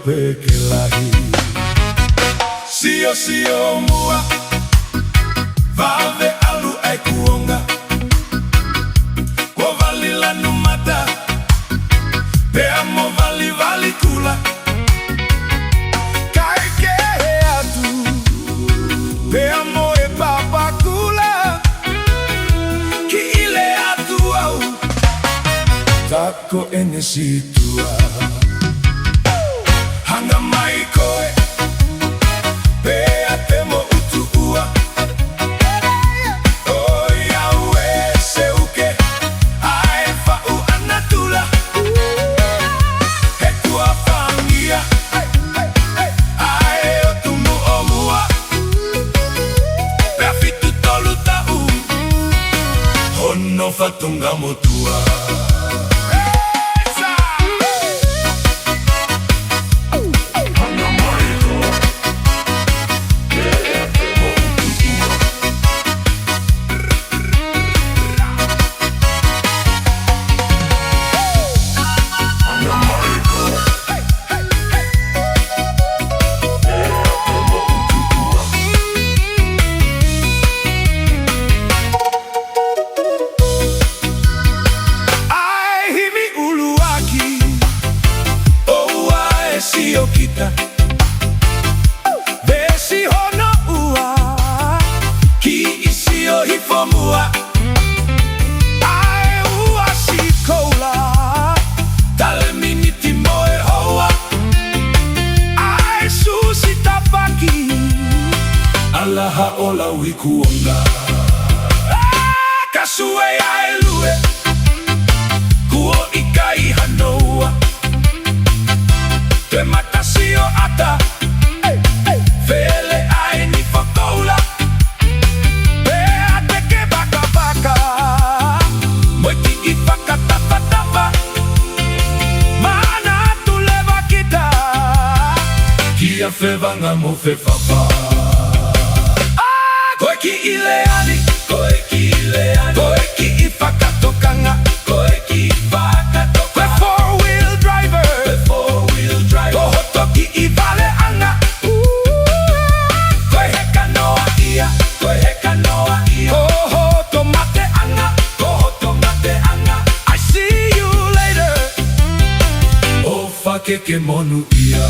peke lahi. Sio sio mua Vave alu ai kuonga Kwa vali la numata Pe amo vali vali kula Kaike he atu Pe amo e papa kula Ki ile atu au Tako ene situa Hanga mai koe Pea temo utuua Oia ue se uke Ae fa'u anatula He kua whangia Ae o tumu o mua Pea fitu tolu tau Hono fatunga motua Sio kita Vesi hono ua Ki isio hifomua Ae ua si koula Tale miniti moe hoa Ae susi tapaki Alaha ola wikuonga Kasue ae lue Kuo ikai hanoa Te matasio ata Vele ai ni fokoula Pea teke baka baka Moiti I whakatapa tapa Mana tuleva kita Kia whewanga mo whewhapa Koe ki I leani Koe ki I leani Koe ki I whakatokanga Koe ki I whakatokanga four-wheel driver Koho toki I vale anga Koe heka noa ia Koe heka noa ia Koho tomate anga Koho tomate anga I see you later O whake ke monu ia